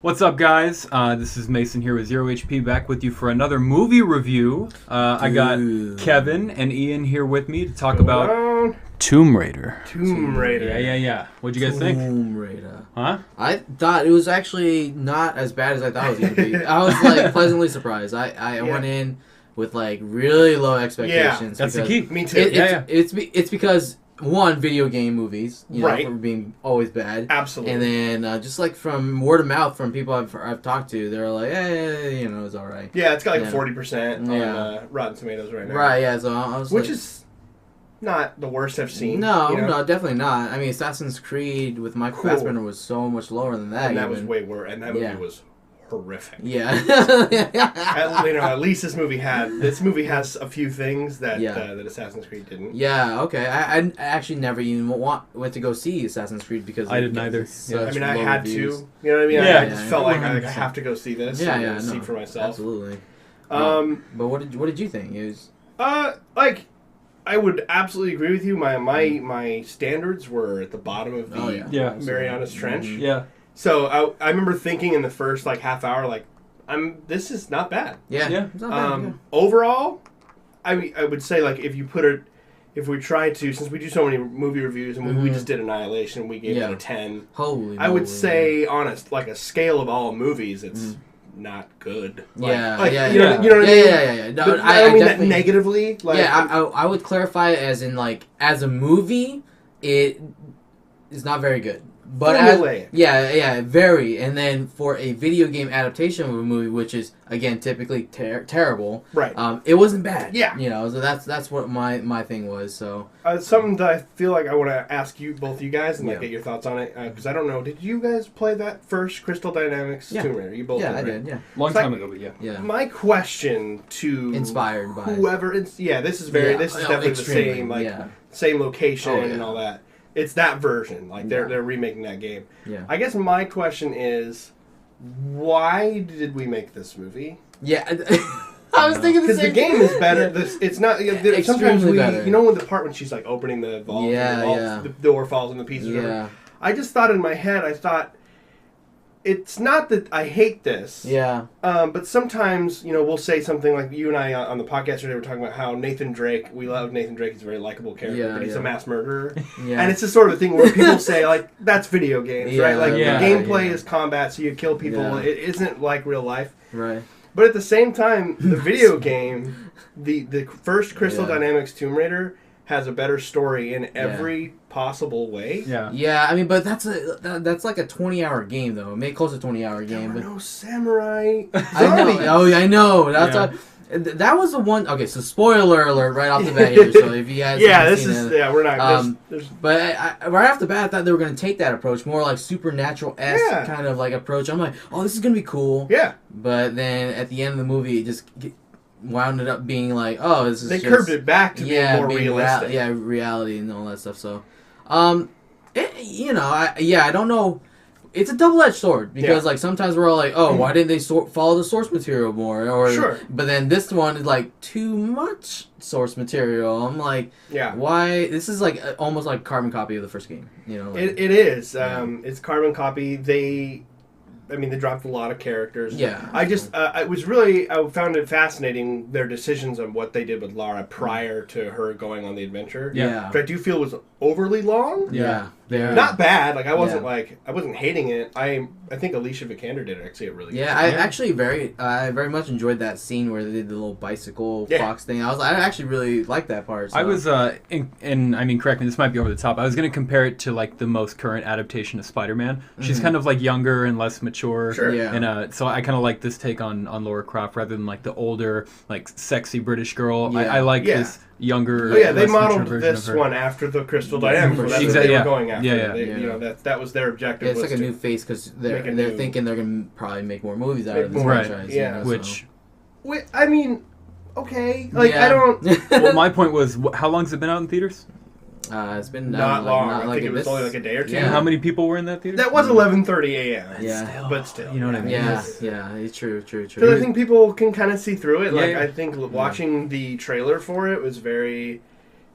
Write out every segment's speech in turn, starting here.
What's up, guys? This is Mason here with ZeroHp, back with you for another movie review. I got Kevin and Ian here with me to talk about Tomb Raider. Tomb Raider. Yeah. What'd you guys think? Tomb Raider. Huh? I thought it was actually not as bad as I thought it was going to be. I was like pleasantly surprised. I went in with like really low expectations. That's the key. Me too. It's because one, video game movies, you know, Right. for being always bad. Absolutely. And then just like from word of mouth from people I've talked to, they're like, hey, you know, it's all right. Yeah, it's got like Yeah. 40% on Rotten Tomatoes right now. Right, yeah, so I was Which like, is not the worst I've seen. No, you know? no, definitely not. I mean, Assassin's Creed with Michael Fassbender was so much lower than that. And that even. was way worse. And that movie was horrific. Yeah. At least this movie has a few things that that Assassin's Creed didn't. Yeah, okay. I actually never even went to go see Assassin's Creed because I didn't either. Yeah. I mean, I had to. You know what I mean? Yeah. I just felt like I have to go see this. Yeah, see for myself. Absolutely. But what did you think? It was like, I would absolutely agree with you. My standards were at the bottom of the Marianas Trench. Yeah. So I remember thinking in the first like half hour, like, this is not bad. Yeah. It's not bad, Overall, I would say, like, if we try to, since we do so many movie reviews and we just did Annihilation, we gave it a 10. Holy I would say on a scale of all movies, it's not good. You know what I mean? Yeah. No, But I mean that definitely negatively. Like, I would clarify it as in like as a movie, it is not very good. But very. And then for a video game adaptation of a movie, which is again typically terrible, right? It wasn't bad. Yeah, you know. So that's what my thing was. So something that I feel like I want to ask both you guys, and like get your thoughts on it, because I don't know. Did you guys play that first Crystal Dynamics Tomb Raider? You both did, I right? did. Yeah, Long time ago, but yeah. My question to inspired by whoever. This is definitely the same same location and all that. It's that version. Like, they're remaking that game. Yeah. I guess my question is, why did we make this movie? Yeah. I was thinking the same thing. Because the game is better. It's not... sometimes better. You know, in the part when she's, like, opening the vault, the door falls into pieces. Yeah. I just thought in my head, it's not that I hate this. Yeah. But sometimes, you know, we'll say something like you and I on the podcast today were talking about how Nathan Drake, we love Nathan Drake, he's a very likable character, but he's a mass murderer. Yeah. And it's the sort of thing where people say, like, that's video games, right? Like, the gameplay is combat, so you kill people. Yeah. It isn't like real life. Right. But at the same time, the video game, the first Crystal Dynamics Tomb Raider, has a better story in every possible way. Yeah. Yeah, I mean, but that's like a 20-hour game, though. It may close to a 20-hour game. There were no samurai I know. Oh, I know. That was the one. Okay, so spoiler alert right off the bat here. So if you guys we're not. But right off the bat, I thought they were going to take that approach, more like supernatural-esque kind of like approach. I'm like, oh, this is going to be cool. Yeah. But then at the end of the movie, it just wound it up being like, oh, this is they curved it back to be more realistic. Reality and all that stuff. So, I don't know. It's a double-edged sword because like sometimes we're all like, oh, why didn't they follow the source material more? Or but then this one is like too much source material. I'm like, why? This is like almost like carbon copy of the first game. You know, like, it is. It's carbon copy. They dropped a lot of characters. Yeah. I found it fascinating, their decisions on what they did with Lara prior to her going on the adventure. Yeah. Which I do feel was overly long. Yeah. Not bad. Like, I wasn't hating it. I think Alicia Vikander did actually a really good job. I actually very much enjoyed that scene where they did the little bicycle fox thing. I actually really liked that part. So. I was, and I mean, correct me, this might be over the top. I was going to compare it to, like, the most current adaptation of Spider-Man. She's kind of, like, younger and less mature. Sure. Yeah. And so I kind of like this take on Laura Croft rather than, like, the older, like, sexy British girl. Yeah. I like this younger. Oh yeah, they modeled this one after the Crystal Dynamics. That's what they were going after. You know, that was their objective. It's like a new face because they're thinking they're gonna probably make more movies out of this franchise. Yeah, I mean, okay, like I don't. Well, my point was, how long has it been out in theaters? It's been not long. I think it was only like a day or two. Yeah. How many people were in that theater? That was 11:30 a.m. Yeah, but still, you know what I mean? Yeah, it's true. Because I think people can kind of see through it. Like I think watching the trailer for it was very.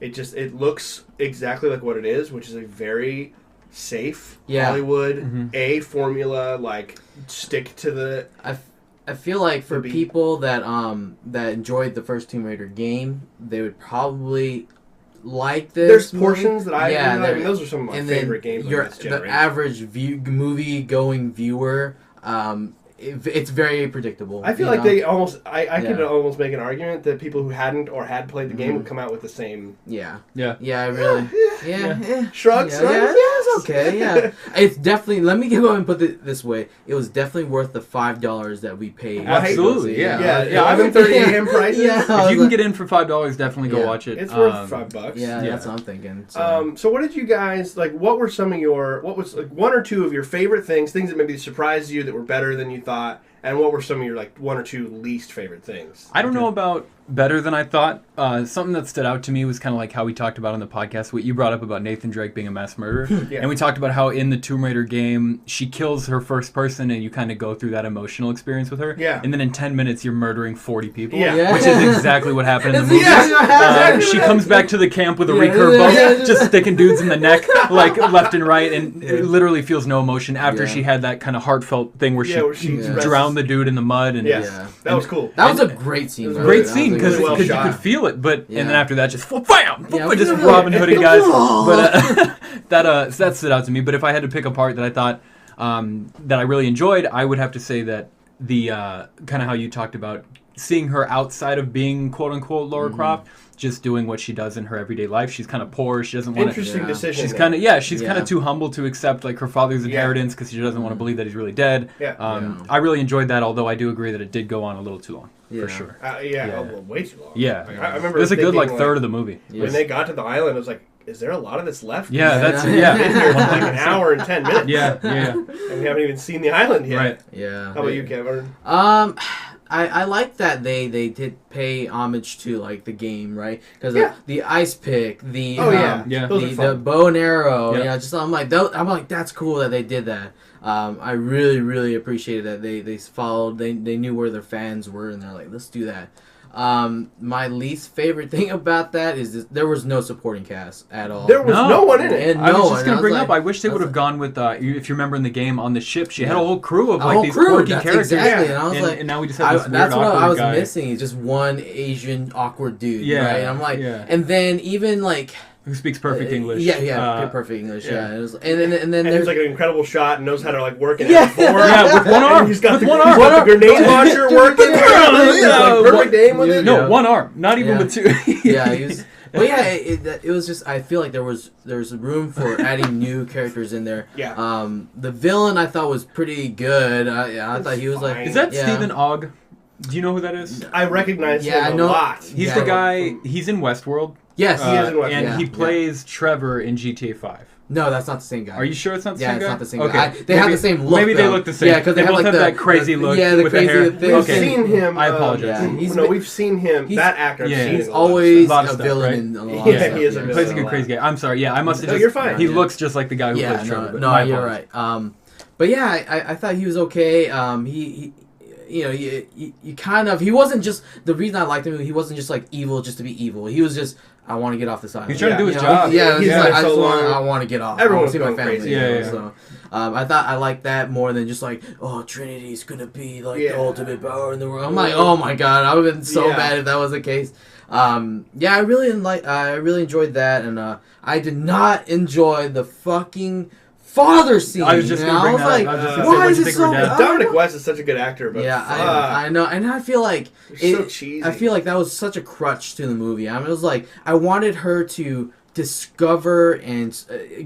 It looks exactly like what it is, which is a very safe Yeah. Hollywood A formula, like stick to the. I feel like for people that that enjoyed the first Tomb Raider game, they would probably like this. There's portions that I yeah, I mean, those are some of my favorite games. The average movie going viewer, it's very predictable. I feel like they almost. I could almost make an argument that people who hadn't or had played the game would come out with the same. Yeah. Yeah. I really. Yeah. Shrugs. Yeah, it's okay. Yeah, it's definitely. Let me go and put it this way: it was definitely worth the $5 that we paid. Absolutely. Yeah. 11:30 a.m. prices. Yeah. If you can get in for $5, definitely go watch it. It's worth $5. Yeah, that's what I'm thinking. So. So what did you guys like? What were some of what was like one or two of your favorite things that maybe surprised you that were better than you thought? And what were some of your like one or two least favorite things? I don't know about better than I thought. Something that stood out to me was kind of like how we talked about on the podcast, what you brought up about Nathan Drake being a mass murderer. And we talked about how in the Tomb Raider game, she kills her first person and you kind of go through that emotional experience with her. Yeah. And then in 10 minutes, you're murdering 40 people. Yeah. Which is exactly what happened in the movie. She comes back to the camp with a recurve bow, just sticking dudes in the neck, like left and right, and it literally feels no emotion after she had that kind of heartfelt thing where she drowned the dude in the mud. And that was cool. That was a great scene. Great scene because you could feel it, but and then after that, just bam, just Robin Hooding guys. But that stood out to me. But if I had to pick a part that I thought that I really enjoyed, I would have to say that the kind of how you talked about seeing her outside of being quote unquote Lara Croft, just doing what she does in her everyday life. She's kind of poor. She doesn't want to. Interesting decision. She's kind of too humble to accept like her father's inheritance because she doesn't want to believe that he's really dead. I really enjoyed that, although I do agree that it did go on a little too long. For sure. Way too long. Yeah. Like, I remember it was a good third of the movie. When they got to the island, it was like, is there a lot of this left? Yeah, that's been here for like an hour and 10 minutes. Yeah. And we haven't even seen the island yet. Right. Yeah. How about you, Kevin? I like that they did pay homage to like the game, right? Because the ice pick, the bow and arrow, I'm like that's cool that they did that. I really appreciated that they followed. They knew where their fans were, and they're like, let's do that. My least favorite thing about that is there was no supporting cast at all. There was no one in it. I was just going to bring up, I wish they would have gone with, if you remember in the game on the ship, she had a whole crew of like these quirky characters. Exactly. And I was like, and now we just have this weird that's what I was guy. missing, is just one Asian awkward dude. Yeah. Right? And I'm like, and then even like, who speaks perfect English. Perfect English, and then there's like an incredible shot and knows how to like work in with one arm. He's got with the grenade launcher working. Perfect aim with it. No, one arm, not even with two. He was. But it was just, I feel like there was room for adding new characters in there. Yeah. The villain I thought was pretty good. I thought he was like. Is that Stephen Ogg? Do you know who that is? I recognize him a lot. He's the guy. He's in Westworld. Yes, he is in Westworld. And he plays Trevor in GTA 5. No, that's not the same guy. Are you sure it's not the same guy? Yeah, it's not the same guy. Okay. They have the same look. Maybe they look the same. Yeah, because they both have like that crazy look. Yeah, the with crazy the hair. thing. We've seen him. I apologize. We've seen him. That actor. He's always a villain right? in a lot of stuff. He is a villain. He plays a good crazy guy. I'm sorry. Yeah, I must have just. You're fine. He looks just like the guy who plays Trevor. No, you're right. But yeah, I thought he was okay. He you kind of, he wasn't just, the reason I liked him, he wasn't just like evil just to be evil. He was just, I want to get off this island. He's trying to do his job. Yeah, he's like, I want to get off. Everyone's I want to see my family. crazy. Yeah. So, I thought I liked that more than just like, oh, Trinity's gonna be like the ultimate power in the world. I'm like, oh my god, I would have been so bad if that was the case. I really enjoyed that, and I did not enjoy the fucking father scene. I was just going to bring that up. Why is it so bad? Dominic West is such a good actor, but I know, and I feel like so cheesy. I feel like that was such a crutch to the movie. I mean, it was like I wanted her to discover and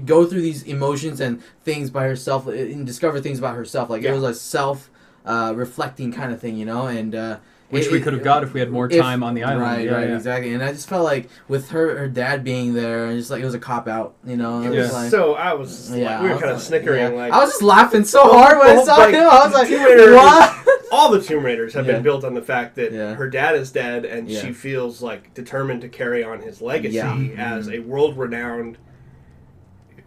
go through these emotions and things by herself, and discover things about herself. Like it was a self reflecting kind of thing, you know, and. Which we could have got if we had more time on the island. Right, exactly. And I just felt like with her dad being there, and just like it was a cop out, you know. It was like, so I was, we were kind of snickering. Like I was just laughing so hard when I saw him. I was like, what? All the Tomb Raiders have been built on the fact that her dad is dead, and she feels like determined to carry on his legacy as a world-renowned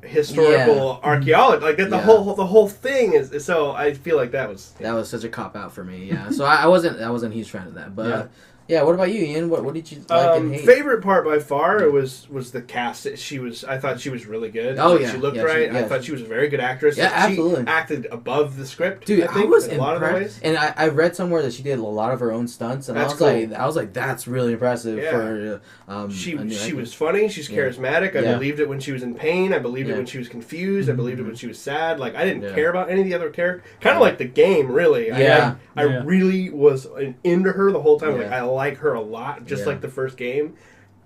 historical archaeologist. Like that, the whole thing is. So I feel like that was such a cop out for me. Yeah. So I wasn't a huge fan of that, but Yeah, what about you, Ian? What did you like and hate? Favorite part by far was the cast. I thought she was really good. Oh yeah, she looked right. I thought she was a very good actress. Yeah, absolutely. She acted above the script. Dude, I think, was in a lot of the ways. And I read somewhere that she did a lot of her own stunts, and I was like, that's really impressive. For she was funny. She's charismatic. I believed it when she was in pain. I believed it when she was confused. I believed it when she was sad. Like I didn't care about any of the other characters. Kind of like the game, really. Yeah. I really was into her the whole time. Like I like her a lot, just like the first game.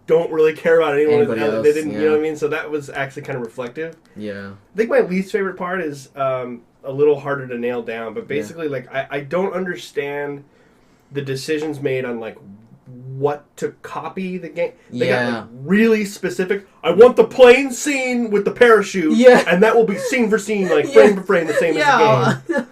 Don't really care about anyone else. They didn't, you know what I mean? So that was actually kind of reflective. Yeah. I think my least favorite part is a little harder to nail down, but basically, like, I don't understand the decisions made on, like, what to copy the game. They got, like, really specific. I want the plane scene with the parachute, and that will be scene for scene, like, frame for frame, the same as the game.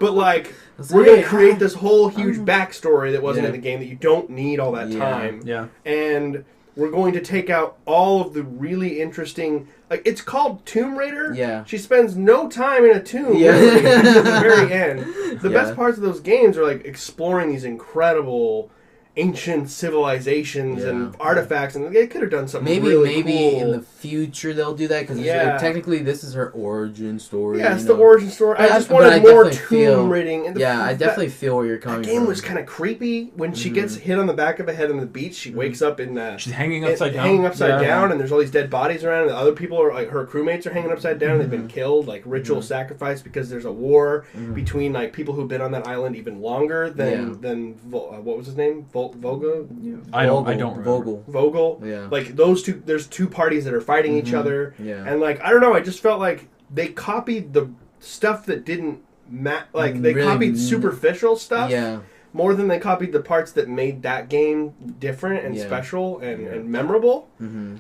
But, like, we're going to create this whole huge backstory that wasn't in the game that you don't need all that time. Yeah. And we're going to take out all of the really interesting... Like, it's called Tomb Raider. Yeah. She spends no time in a tomb, really, at the very end. The best parts of those games are, like, exploring these incredible ancient civilizations and artifacts, and they could have done something really cool. In the future they'll do that, because technically this is her origin story. Yeah, it's the origin story. I just wanted more tomb raiding. I definitely feel where you're coming from. The game was kind of creepy. When she gets hit on the back of the head on the beach, she wakes up in she's hanging upside down, and there's all these dead bodies around, and the other people are, like, her crewmates are hanging upside down, they've been killed, like, ritual sacrifice, because there's a war between, like, people who've been on that island even longer than what was his name? Vogel? Yeah. I don't remember. Vogel. Yeah. Like, those two, there's two parties that are fighting each other. Yeah. And, like, I don't know, I just felt like they copied the stuff that didn't they copied superficial stuff. Yeah. More than they copied the parts that made that game different and special and memorable. And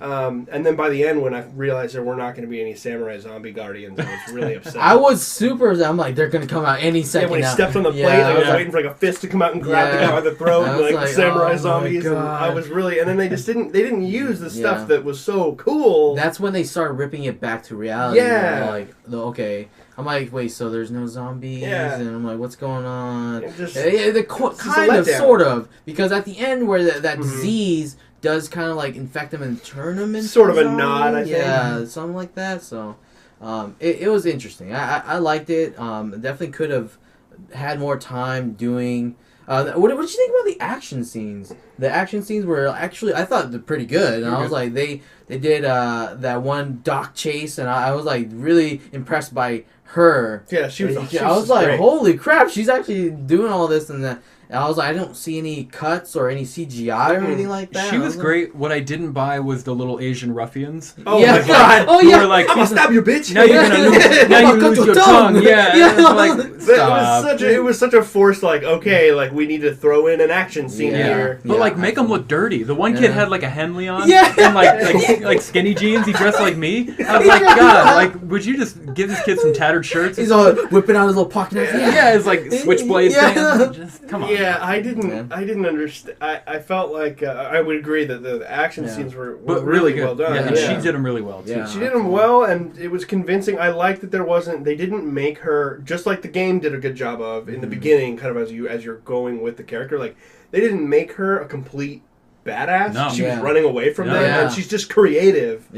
then by the end, when I realized there were not going to be any samurai zombie guardians, I was really upset. I'm like, they're going to come out any second. Yeah, when he stepped on the plate, I was waiting for, like, a fist to come out and grab the guy by the throat, and, like samurai zombies. And I was really, and then they just didn't use the stuff that was so cool. That's when they started ripping it back to reality. Yeah. Like, okay. I'm like, wait, so there's no zombies? Yeah. And I'm like, what's going on? Kind of, sort of. Because at the end where that disease does kind of, like, infect them and turn them into sort of a nod, I think. Yeah, something like that. So, it was interesting. I liked it. Definitely could have had more time doing... what did you think about the action scenes? The action scenes were actually, I thought, they're pretty good. And I was like, they did that one dock chase, and I was, like, really impressed by her. Yeah, she was. I was like, great. Holy crap, she's actually doing all this and that. And I was like, I don't see any cuts or any CGI or anything like that. She was great. What I didn't buy was the little Asian ruffians. Oh my god! Oh yeah! Were like, I'm gonna stab you, bitch! Now you're gonna lose your tongue. Yeah. Like, stop. It was such a forced, like, okay, like, we need to throw in an action scene here. But like, make them look dirty. The one kid had like a Henley on, and like skinny jeans. He dressed like me. I was like, God, like, would you just give this kid some tattered shirts? He's all whipping out his little pocket knife. Yeah, it's like switchblade thing. Just come on. Yeah, I didn't understand. I felt like I would agree that the action scenes were really well done. Yeah, and she did them really well too. Yeah. She did them well, and it was convincing. I liked that they didn't make her, just like the game did a good job of in the beginning, kind of as you're going with the character. Like, they didn't make her a complete badass. No. She was running away from them, and she's just creative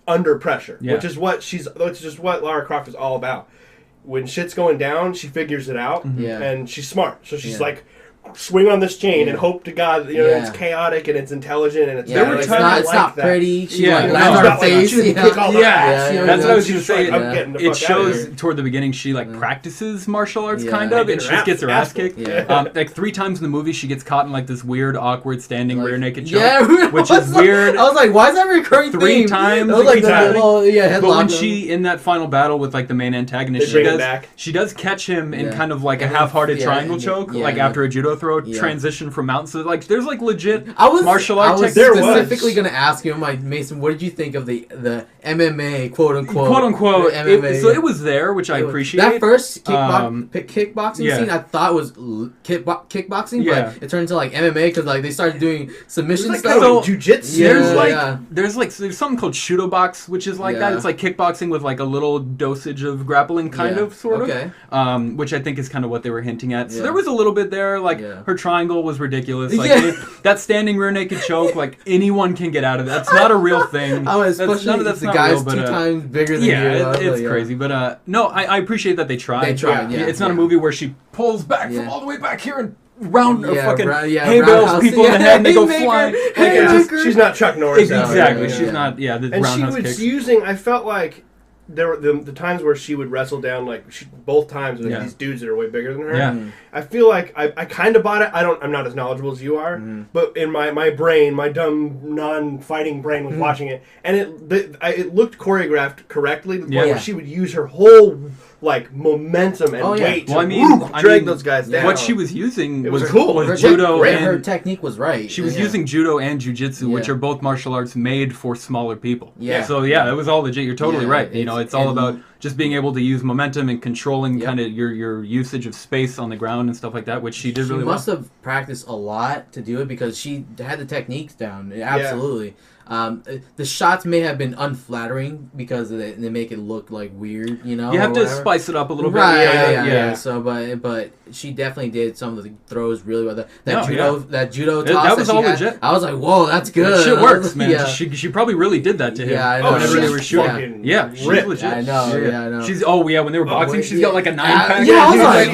under pressure, which is what Lara Croft is all about. When shit's going down, she figures it out, and she's smart. So she's like, swing on this chain and hope to God, it's chaotic and it's intelligent and it's it's not pretty. She lands on her face. That's what I was going to say. It shows toward the beginning she practices martial arts kind of, and she just gets her ass kicked. Like 3 times in the movie, she gets caught in like this weird, awkward standing rear naked choke, which is weird. I was like, why is that recurring 3 times? It was like the but when she in that final battle with like the main antagonist, she does catch him in kind of like a half-hearted triangle choke, like after a judo throw transition from mountains. So, like, there's like legit martial art techniques. I was specifically going to ask you, I'm like, Mason, what did you think of the MMA, quote unquote. Quote unquote. MMA. So it was there, which I appreciate. That first kickboxing scene I thought was kickboxing, but it turned into like MMA because like they started doing submission stuff. So jujitsu. There's something called Shudo box, which is like that. It's like kickboxing with like a little dosage of grappling, kind of, sort of. Which I think is kind of what they were hinting at. So there was a little bit there. Like her triangle was ridiculous. Like that standing rear naked choke, like anyone can get out of that. That's not a real thing. Especially the guy's real, 2 times bigger than you. It's crazy. But no, I appreciate that they tried. They tried. It's not a movie where she pulls back from all the way back here and fucking hay bales people in the head and they go flying. She's not Chuck Norris. Exactly. She's not. The and she was kicks. using. I felt like there were the times where she would wrestle down both times with these dudes that are way bigger than her. Yeah. I feel like I kind of bought it. I'm not as knowledgeable as you are, but in my brain, my dumb non-fighting brain was watching it, and it looked choreographed correctly to the point where she would use her whole momentum and weight to drag those guys down. What she was using was cool. Was judo, and her technique was right. She was using judo and jujitsu, which are both martial arts made for smaller people. So it was all legit. You're totally right. It's all about just being able to use momentum and controlling kind of your usage of space on the ground and stuff like that, which she did really well. She must have practiced a lot to do it because she had the techniques down. Absolutely. The shots may have been unflattering because they make it look like weird, You have to spice it up a little bit. Right, So, but she definitely did some of the throws really well. That judo toss that was all legit. I was like, whoa, that's good. That shit works, man. She probably really did that to him. Yeah, I know. Whenever they were shooting. She's legit. I know. I know. She's when they were boxing, she's got like a 9-pack. Yeah, I was like,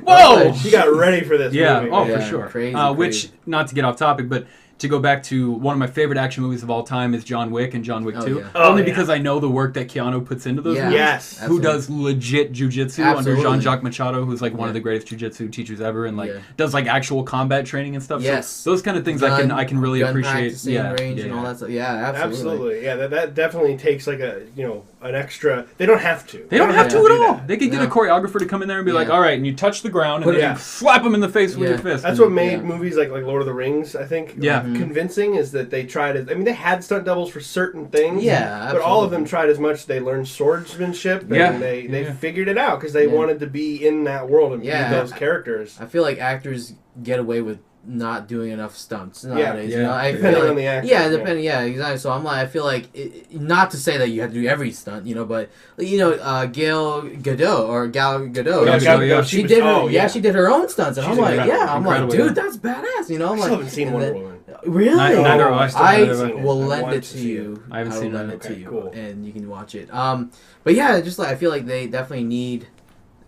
whoa! She got ready for this movie. For sure. Crazy. Which, not to get off topic, but to go back to one of my favorite action movies of all time is John Wick and John Wick 2. Only because I know the work that Keanu puts into those movies. Yes. Who does legit jujitsu under Jean-Jacques Machado, who's like one of the greatest jujitsu teachers ever, and does like actual combat training and stuff. Yes. So those kind of things I can really appreciate. Range and all that stuff. Yeah, absolutely. Yeah, that definitely takes like an extra. They don't have to. They don't have to at all. They could get a choreographer to come in there and be like, all right, and you touch the ground and then you slap them in the face with your fist. That's what made movies like Lord of the Rings, I think, convincing is that they tried it. I mean, they had stunt doubles for certain things. But all of them tried as much. They learned swordsmanship and they figured it out because they wanted to be in that world and be those characters. I feel like actors get away with not doing enough stunts nowadays. Depending on the actor. Exactly. So I'm like, I feel like not to say that you have to do every stunt, but Gal Gadot, she did her own stunts, and I'm like, dude, that's badass. I still haven't seen Wonder Woman. Really? Neither I will lend it to you. I haven't seen that. To you, cool. And you can watch it. But yeah, just like I feel like they definitely need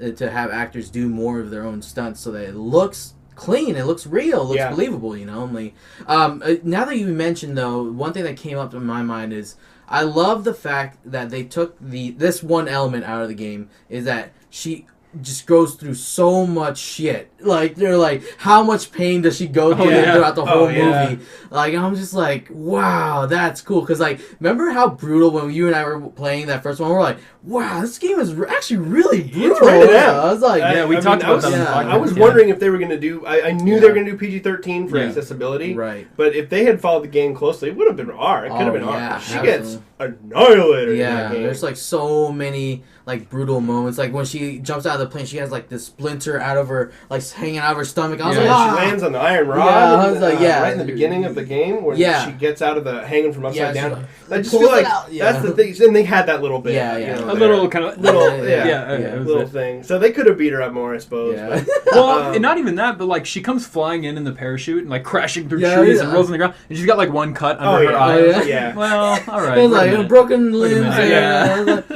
to have actors do more of their own stunts so that it looks clean, it looks real, it looks believable, now that you mentioned though, one thing that came up in my mind is I love the fact that they took this one element out of the game is that she just goes through so much shit. Like, they're like, how much pain does she go through throughout the whole movie? Like, I'm just like, wow, that's cool. Because, like, remember how brutal when you and I were playing that first one? We're like, wow, this game is actually really brutal. I was like, we talked about that. I was wondering if they were going to do, I knew they were going to do PG-13 for accessibility. Right. But if they had followed the game closely, it would have been R. It could have been R. She gets annihilated. Yeah, there's like so many like brutal moments. Like when she jumps out of the plane, she has like this splinter out of her, like hanging out of her stomach. I was like, she lands on the iron rod. Yeah, I was like, right in the beginning of the game when she gets out of the hanging from upside down. I just feel like that's the thing. And they had that little bit, a little kind of little thing. So they could have beat her up more, I suppose. Yeah. Well, and not even that, but like she comes flying in the parachute and like crashing through trees and rolls on the ground, and she's got like one cut under her eye. Yeah. Well, all right. Like broken limbs.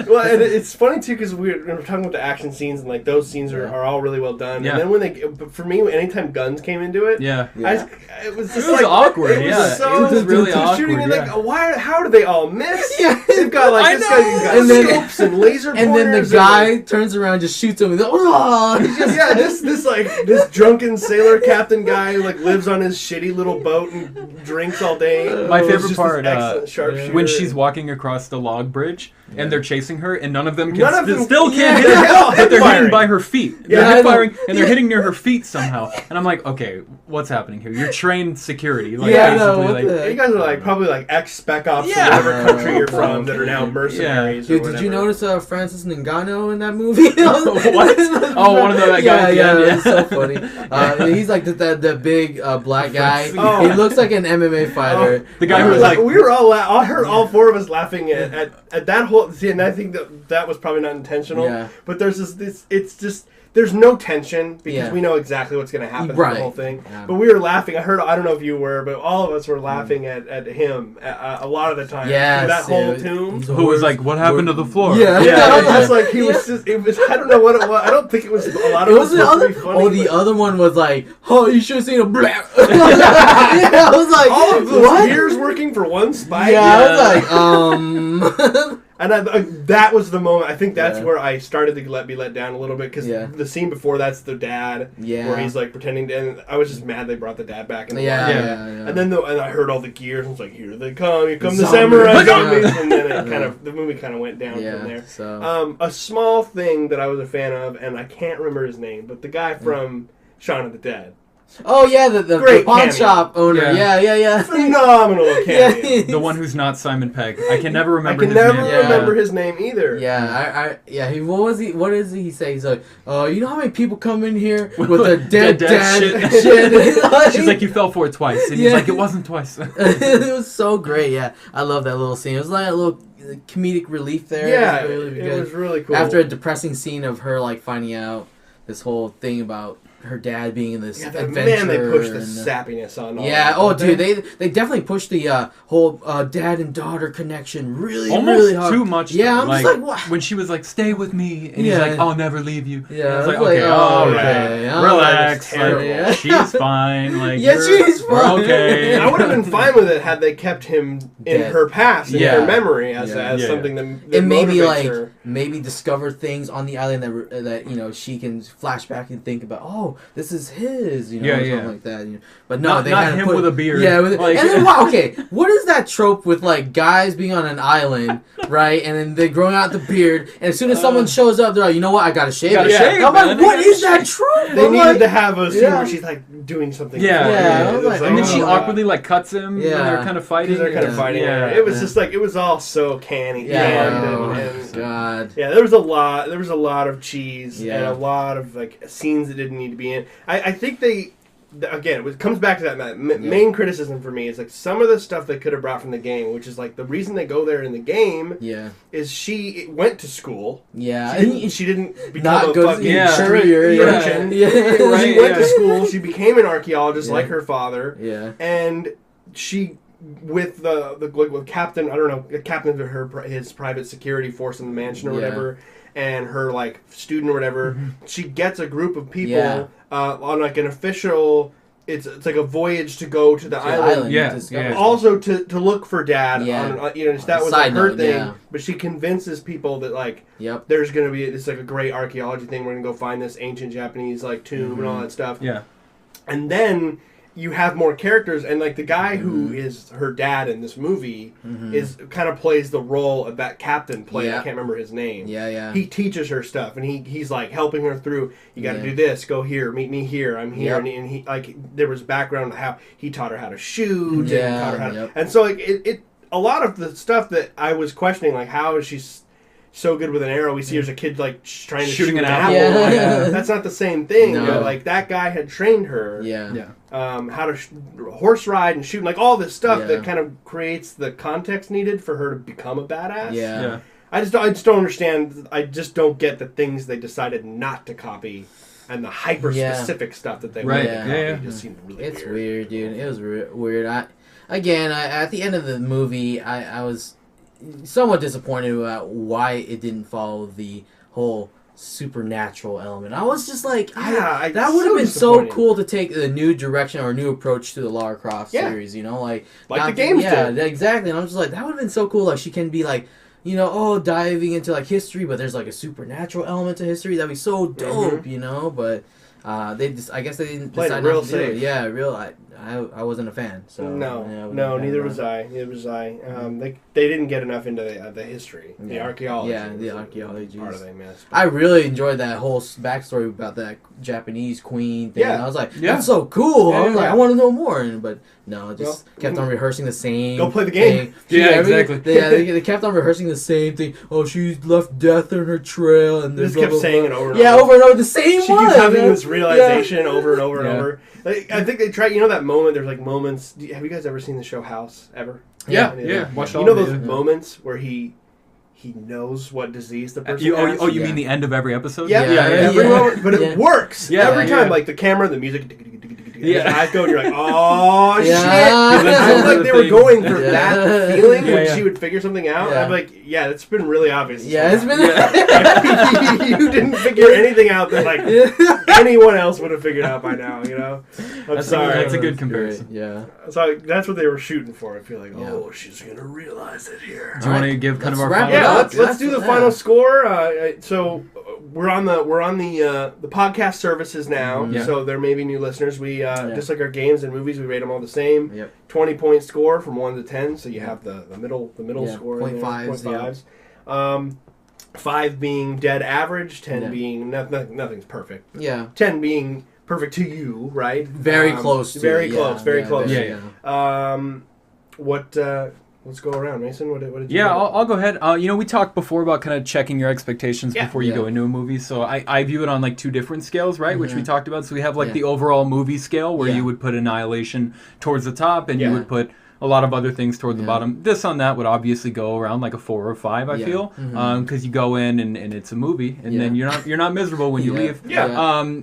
Well, and it's funny too because we're talking about the action scenes and like those scenes are all really well done. And then when for me, anytime guns came into it, it was just like awkward. It was really awkward. Shooting and like, how do they all miss? They've got like this guy's got scopes and laser pointers. And then the guy turns around and just shoots him. This drunken sailor captain guy who like lives on his shitty little boat and drinks all day. My favorite part when she's walking across the log bridge and they're chasing her and none of them can't hit her, but they're hitting by her feet. They're firing and they're hitting near her feet somehow. And I'm like, okay, what's happening here? You're trained security. Like, you guys are like probably like ex-spec ops from whatever country you're from. them that are now mercenaries. Dude, did you notice Francis Ngannou in that movie? What? Oh, one of the guys. Yeah, it's so funny. He's like the big black guy. He looks like an MMA fighter. The guy who was like, we were all. I heard all four of us laughing at that whole. See, and I think that was probably not intentional. Yeah. But there's this. It's just. There's no tension because we know exactly what's going to happen through the whole thing. Yeah. But we were laughing. I don't know if you were, but all of us were laughing at him a lot of the time. Yeah, that whole tomb. Who was like, "What happened to the floor?" Yeah. It was just like he was just. It was. I don't know what it was. I don't think it was a lot of. It was the other. The other one was like, "Oh, you should have seen a black." I was like, all of those ears working for one spike. Yeah, I was like, And that was the moment. I think that's where I started to be let down a little bit because the scene before that's the dad, where he's like pretending to. And I was just mad they brought the dad back in the line. And then and I heard all the gears. And it's like, here they come! Here come the samurai zombies! And then the movie kind of went down from there. So. A small thing that I was a fan of, and I can't remember his name, but the guy from Shaun of the Dead. Oh yeah, the pawn shop owner. Yeah. Phenomenal cameo. The one who's not Simon Pegg. I can never remember his name. Remember his name either. Yeah, What does he say? He's like, you know how many people come in here with their dead shit? She's like, you fell for it twice, and he's like, it wasn't twice. It was so great. Yeah, I love that little scene. It was like a little comedic relief there. Yeah, it was really cool. After a depressing scene of her like finding out this whole thing about her dad being in this adventure. Man, they pushed the sappiness on all that. Oh, dude, they definitely pushed the whole dad and daughter connection really hard. Too much. Yeah, I'm just like, what? When she was like, stay with me, and he's like, I'll never leave you. Yeah, I was like, okay, all right, relax. Like, she's fine. Like, she's fine. We're okay. I would have been fine with it had they kept him in her past, in her memory, as something that and maybe motivates her. Maybe discover things on the island that she can flash back and think about. Oh, this is his, or something like that. But no, they not had him with a beard. Yeah, and then what is that trope with like guys being on an island, right? And then they're growing out the beard, and as soon as someone shows up, they're like, you know what, I gotta shave it. I'm like, what is that trope? They needed to have a scene where she's like doing something. And then she awkwardly like cuts him. Yeah, when they're kind of fighting. It was just like it was all so canny. God. Yeah, there was a lot of cheese and a lot of like scenes that didn't need to be in. I think again, it comes back to that main criticism for me is like some of the stuff they could have brought from the game, which is like the reason they go there in the game is she went to school. Yeah. She didn't become a fucking urchin. She went to school. She became an archaeologist like her father. Yeah. And she with with captain, I don't know, captain of his private security force in the mansion or whatever. And her like student or whatever, she gets a group of people on like an official. It's like a voyage to go to the island. Also to look for dad. That was like her thing. Yeah. But she convinces people that like there's gonna be it's like a great archaeology thing. We're gonna go find this ancient Japanese like tomb and all that stuff. Yeah. And then you have more characters, and like the guy who is her dad in this movie is kind of plays the role of that captain play. I can't remember his name. He teaches her stuff, and he's like helping her through. You got to do this. Go here. Meet me here. I'm here. And he like there was background on how he taught her how to shoot. And taught her how to, and so like it a lot of the stuff that I was questioning, like how is she so good with an arrow? We see her as a kid like trying to shoot an apple. That's not the same thing. No. Like that guy had trained her. How to horse ride and shoot, and like all this stuff that kind of creates the context needed for her to become a badass. I just don't understand. I just don't get the things they decided not to copy, and the hyper specific stuff that they wanted to copy. It just seemed really weird. It's weird, dude. It was weird. At the end of the movie, I was somewhat disappointed about why it didn't follow the whole supernatural element. I was just like, that would have been so cool to take a new direction or a new approach to the Lara Croft series, like the games did. Exactly. And I'm just like, that would have been so cool. Like she can be like, diving into like history, but there's like a supernatural element to history. That'd be so dope, But I guess they didn't Played decide it real not to do it. safe. Yeah, I wasn't a fan. So neither was I. They didn't get enough into the history, the archaeology. Yeah, the archaeology part of they missed. I really enjoyed that whole backstory about that Japanese queen thing. Yeah. I was like, that's so cool. I was like, I want to know more. But no, it just kept on rehearsing the same. Go play the game. Exactly. They kept on rehearsing the same thing. Oh, she left death in her trail, and just kept saying it over and over. Yeah, over and over the same one. She keeps having this realization over and over and over. Like, I think they try. You know that moment? There's like moments. Have you guys ever seen the show House ever? Yeah. Watched all. You know those moments where he knows what disease the person has? You mean the end of every episode? Yeah. Every moment, but it works every time. Like the camera, the music. His eyes go, and you're like, oh shit! I felt like they were going for that feeling when she would figure something out. I'm like, it's been really obvious. It's been. You didn't figure anything out that like anyone else would have figured out by now. You know, I'm sorry. That's a good comparison. Yeah. So that's what they were shooting for. I feel like, she's gonna realize it here. Do you want to give kind of our final? Yeah, let's do the final score. So we're on the podcast services now. So there may be new listeners. We just like our games and movies, we rate them all the same. 20-point score from 1 to 10. So you have the middle score. 0.5s. 5 being dead average, 10 being nothing's perfect. 10 being perfect to you, right? Very close. Very close. Yeah. Let's go around, Mason. What did you? Yeah, I'll go ahead. We talked before about kind of checking your expectations before you go into a movie. So I view it on like 2 different scales, right? Which we talked about. So we have like the overall movie scale where you would put Annihilation towards the top, and you would put a lot of other things toward the bottom. This on that would obviously go around like a 4 or 5, I feel, because you go in and it's a movie, and then you're not miserable when you leave.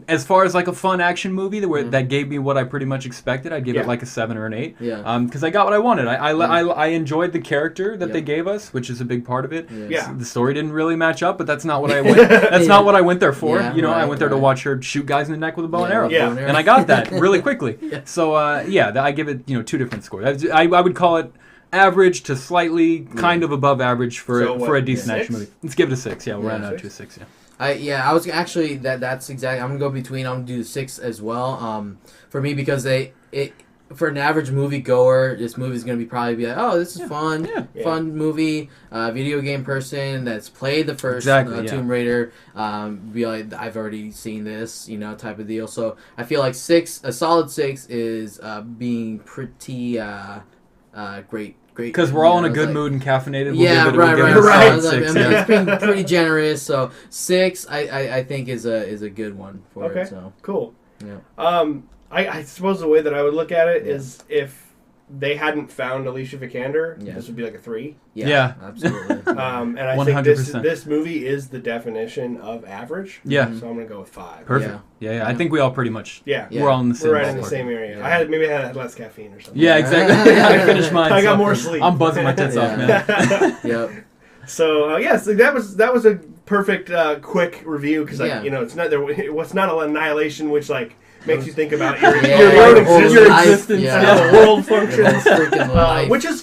As far as like a fun action movie that gave me what I pretty much expected, I'd give it like a 7 or an 8. Because I got what I wanted. I enjoyed the character that they gave us, which is a big part of it. The story didn't really match up, but that's not what I went. That's not what I went there for. I went there to watch her shoot guys in the neck with a bow and arrow. And I got that really quickly. So I give it 2 different scores. I would call it average to slightly kind of above average for a decent action movie. Let's give it a 6. We'll round out to a 6. I was actually that's exactly. I'm gonna go between. I'm gonna do the 6 as well. For me, because for an average movie goer, this movie is gonna probably be like, oh, this is fun, fun movie. Video game person that's played the first Tomb Raider, be like, I've already seen this, type of deal. So I feel like a solid 6 is being pretty great. Because we're all in a good mood and caffeinated. Right. It's been pretty generous. So 6, I think is a good one for it. So cool. Yeah. I suppose the way that I would look at it is if they hadn't found Alicia Vikander, this would be like a 3. Yeah, absolutely. And I 100%. think this movie is the definition of average. Yeah. So I'm gonna go with 5. Perfect. Yeah. I think we all pretty much. We're all in the same. We're right in the same area. Yeah. I had less caffeine or something. Yeah, exactly. I finished mine. I got more sleep. I'm buzzing my tits off, man. Yep. So so that was a perfect quick review because it's not an Annihilation which like makes you think about your own existence, how the world functions,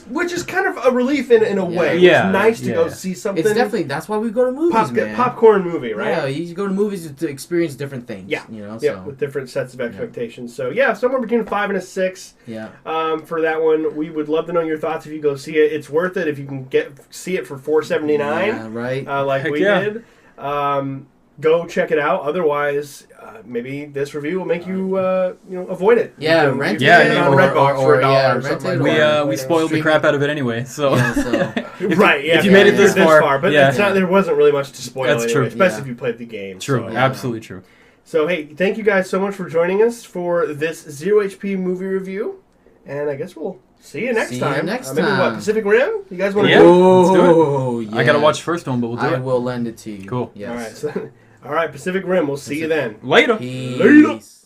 which is kind of a relief in a way. It's nice to go see something. It's definitely that's why we go to movies, man. Popcorn movie, right? Yeah, you go to movies to experience different things. With different sets of expectations. So somewhere between a 5 and a 6. For that one, we would love to know your thoughts if you go see it. It's worth it if you can see it for $4.79. Yeah, right. Like we did. Go check it out. Otherwise, maybe this review will make you, avoid it. Rent it on Redbox for $1 or something. We spoiled the crap out of it anyway. So if you made it this far, but it's not. There wasn't really much to spoil. That's anyway, true. Especially if you played the game. True, absolutely true. So hey, thank you guys so much for joining us for this ZeroHp movie review, and I guess we'll see you next time. Maybe what, Pacific Rim? You guys want to do it? I gotta watch the first one, but we'll do it. I will lend it to you. Cool. Yes. All right, Pacific Rim. We'll see you then. Later. Peace.